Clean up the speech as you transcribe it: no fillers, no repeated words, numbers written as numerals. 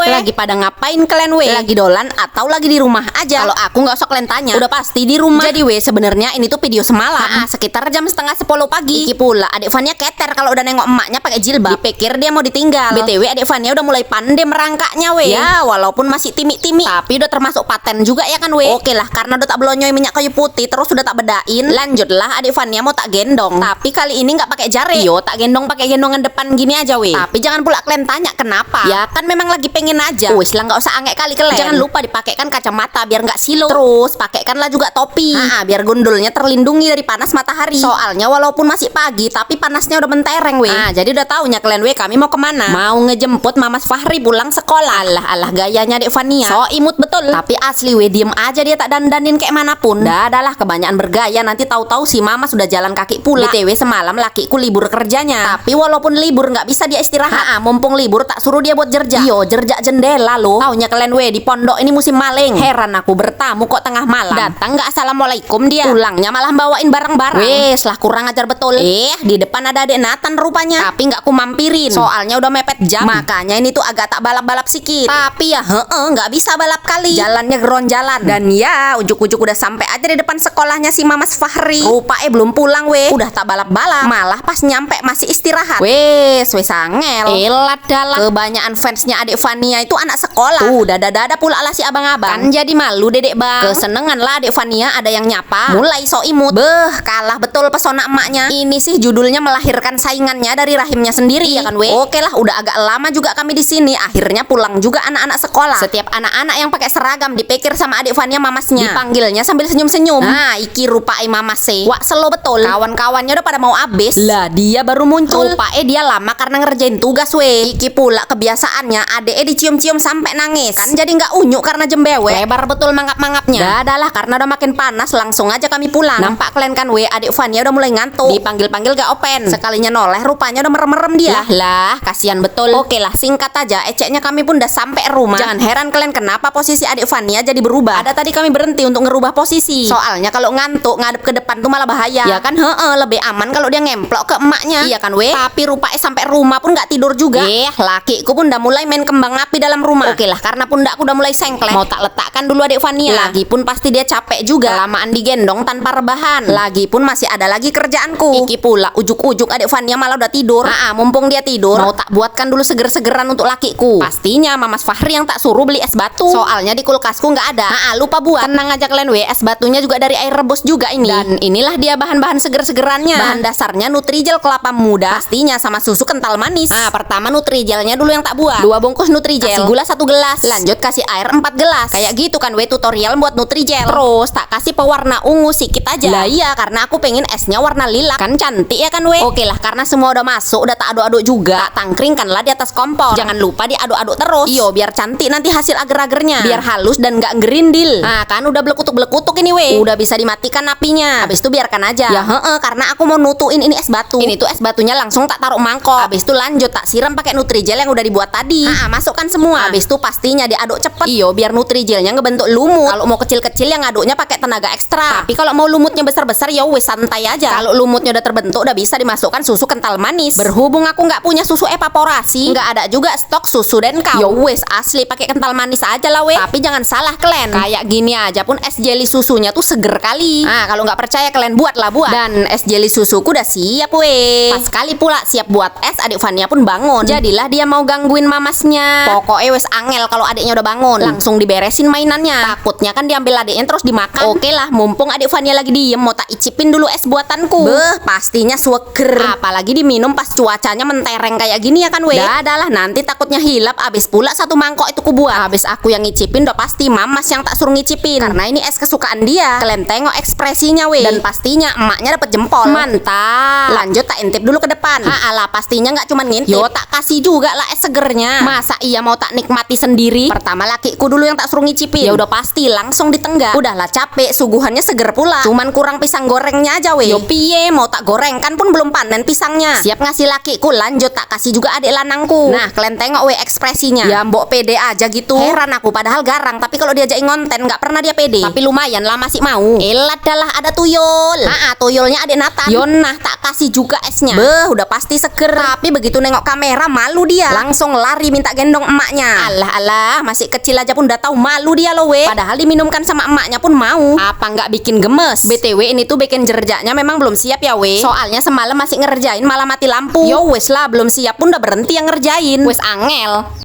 Lagi pada ngapain kalian Lagi dolan atau lagi di rumah aja? Kalau aku nggak usah kalian tanya, udah pasti di rumah. Jadi sebenarnya ini tuh video semalam, sekitar jam setengah 10 pagi. Iki pula adik Fania keter kalau udah nengok emaknya pakai jilbab. Dipikir dia mau ditinggal. BTW adik Fania udah mulai pandai merangkaknya Ya walaupun masih timik-timik, tapi udah termasuk paten juga ya kan Oke lah, karena udah tak belonyoy minyak kayu putih, terus udah tak bedain, lanjutlah adik Fania mau tak gendong. Tapi kali ini nggak pakai jari. Tak gendong pakai gendongan depan gini aja Tapi jangan pula kalian tanya kenapa. Ya kan memang lagi pengen aja. Wis lah nggak usah angek kali kalian. Jangan lupa dipakaikan kacamata biar nggak silau. Terus pakaikanlah juga topi. Biar gundulnya terlindungi dari panas matahari. Soalnya walaupun masih pagi tapi panasnya udah mentereng jadi udah taunya kalian kami mau kemana? Mau ngejemput Mamas Fahri pulang sekolah. Alah gayanya Dek Fania. So imut betul. Tapi asli diem aja dia tak dandanin kayak manapun. Adalah kebanyakan bergaya nanti tahu-tahu si Mama sudah jalan kaki pula. BTW semalam lakiku libur kerjanya. Tapi walaupun libur nggak bisa dia istirahat. Mumpung libur tak suruh dia buat jerjak. Jerjak jendela loh. Taunya kalian di pondok ini musim maling. Heran aku bertamu kok tengah malam. Datang nggak assalamualaikum dia. Pulangnya malah bawain barang-barang. Lah kurang ajar betul. Di depan ada adik Nathan rupanya. Tapi nggak ku mampirin. Soalnya udah mepet jam. Makanya ini tuh agak tak balap-balap sikit. Tapi ya nggak bisa balap kali. Jalannya geronjalan. Dan ya ujuk-ujuk udah sampai aja di depan sekolahnya si Mamas Fahri. Rupanya belum pulang Udah tak balap-balap. Malah pas nyampe masih istirahat. Wes angel. Elat dalah. Kebanyakan fansnya adik Fania itu anak sekolah. Dada pula lah si abang-abang. Kan jadi malu dedek bang. Kesenengan lah adik Fania ada yang nyapa. Mulai so imut. Kalah betul pesona emaknya. Ini sih judulnya melahirkan saingannya dari rahimnya sendiri ya kan Oke lah udah agak lama juga kami di sini. Akhirnya pulang juga anak-anak sekolah. Setiap anak-anak yang pakai seragam dipikir sama adik Fania mamasnya. Dipanggilnya sambil senyum-senyum. Iki rupai mamas wak selo betul. Kawan-kawannya udah pada mau abis. Lah dia baru muncul. Rupai dia lama karena ngerjain tugas Iki pula kebiasaannya adeknya dicium-cium sampai nangis. Kan jadi nggak unyuk karena jembewe. Lebar betul mangap-mangapnya. Adalah karena udah makin panas langsung aja kami pulang. Nampak kalian kan adik Fania udah mulai ngantuk. Dipanggil-panggil gak open. Sekalinya noleh rupanya udah merem-merem dia. Lah kasihan betul. Oke lah singkat aja eceknya kami pun udah sampai rumah. Jangan heran kalian kenapa posisi adik Fania jadi berubah. Ada tadi kami berhenti untuk ngerubah posisi. Soalnya kalau ngantuk ngadep ke depan tuh malah bahaya. Ya kan lebih aman kalau dia ngemplok ke emaknya. Iya kan Tapi rupanya sampai rumah pun nggak tidur juga. Lakiku pun udah mulai main kembang api dalam rumah. Oke lah karena pundakku udah mulai sengklek. Mau tak letakkan dulu adik Fania. Lagi pun pasti dia capek juga. Kelamaan digendong tanpa rebahan. Lagi pun masih ada lagi kerjaanku. Iki pula ujuk-ujuk adik Fania malah udah tidur. Mumpung dia tidur, mau tak buatkan dulu seger-segeran untuk lakiku. Pastinya Mamas Fahri yang tak suruh beli es batu. Soalnya di kulkasku nggak ada. Lupa buat. Tenang aja kalian es batunya juga dari air rebus juga ini. Dan inilah dia bahan-bahan seger-segerannya. Bahan dasarnya Nutrijel kelapa muda. Pastinya sama susu kental manis. Pertama Nutrijelnya dulu yang tak buat. 2 bungkus Nutrijel. Kasih gula 1 gelas. Lanjut kasih air 4 gelas. Kayak gitu kan tutorial buat Nutrijel. Terus tak kasih pewarna ungu sedikit aja. Lah iya karena aku pengen esnya warna lilac. Kan cantik ya kan Oke lah karena semua udah masuk, udah tak aduk-aduk juga. Tak tangkringkanlah di atas kompor. Jangan lupa diaduk-aduk terus. Biar cantik nanti hasil agar-agarnya. Biar halus dan gak gerindil. Kan udah belekutuk-belekutuk ini Udah bisa dimatikan apinya. Habis itu biarkan aja. Ya karena aku mau nutuin ini es batu. Ini tuh es batunya langsung tak taruh mangkok. Habis itu lanjut tak siram pakai Nutrijel yang udah dibuat tadi. Masukkan semua. Habis itu pastinya diaduk cepet. Biar Nutrijelnya ngebentuk lumut. Kalau mau kecil-kecil yang ngaduknya pakai tenaga ekstra. Tapi kalau mau lumutnya besar-besar ya wes santai aja. Kalau lumutnya udah terbentuk udah bisa dimasukkan susu kental manis. Berhubung aku nggak punya susu evaporasi, nggak ada juga stok susu dan kau. Ya wes asli pakai kental manis aja lah Tapi jangan salah kalian. Kayak gini aja pun es jelly susunya tuh seger kali. Kalau nggak percaya kalian buat. Dan es jelly susuku udah siap Pas kali pula siap buat es adik Fania pun bangun. Jadilah dia mau gangguin mamasnya. Pokoknya wes angel kalau adiknya udah bangun. Langsung diberesin mainannya. Takutnya kan diambil adiknya terus dimakan. Oke lah mumpung adik Fania lagi diem mau tak icipin dulu es buatanku. Pastinya seger. Apalagi diminum pas cuacanya mentereng kayak gini ya kan Adalah nanti takutnya hilap. Abis pula 1 mangkok itu kubuat. Abis aku yang ngicipin udah pasti mamas yang tak suruh ngicipin. Karena ini es kesukaan dia. Kalian tengok ekspresinya Dan pastinya emaknya dapet jempol. Mantap. Lanjut tak intip dulu ke depan. Alah pastinya nggak cuman ngintip. Tak kasih juga lah es segernya. Masa iya mau tak nikmati sendiri? Pertama lakiku dulu yang tak suruh ngicipin. Ya udah pasti langsung ditenggak. Udahlah capek suguhannya seger pula. Cuman kurang pisang gorengnya aja piye mau tak goreng kan pun belum panen pisangnya. Siap ngasih lakiku. Lanjut tak kasih juga adik lanangku. Nah kalian tengok ekspresinya. Ya mbok pede aja gitu. Heran aku padahal garang. Tapi kalau diajakin ngonten nggak pernah dia pede. Tapi lumayan lah masih mau. Elat adalah ada tuyul. Tuyulnya adik Nathan. Yonah tak kasih juga esnya. Udah pasti seger. Tapi begitu nengok kamera malu dia. Langsung langsung lari minta gendong emaknya. Alah, masih kecil aja pun udah tahu malu dia loh we. Padahal diminumkan sama emaknya pun mau. Apa nggak bikin gemes? BTW ini tuh bikin jerjaknya memang belum siap ya we. Soalnya semalam masih ngerjain malah mati lampu. Yo wes lah, belum siap pun udah berhenti yang ngerjain. Wes angel.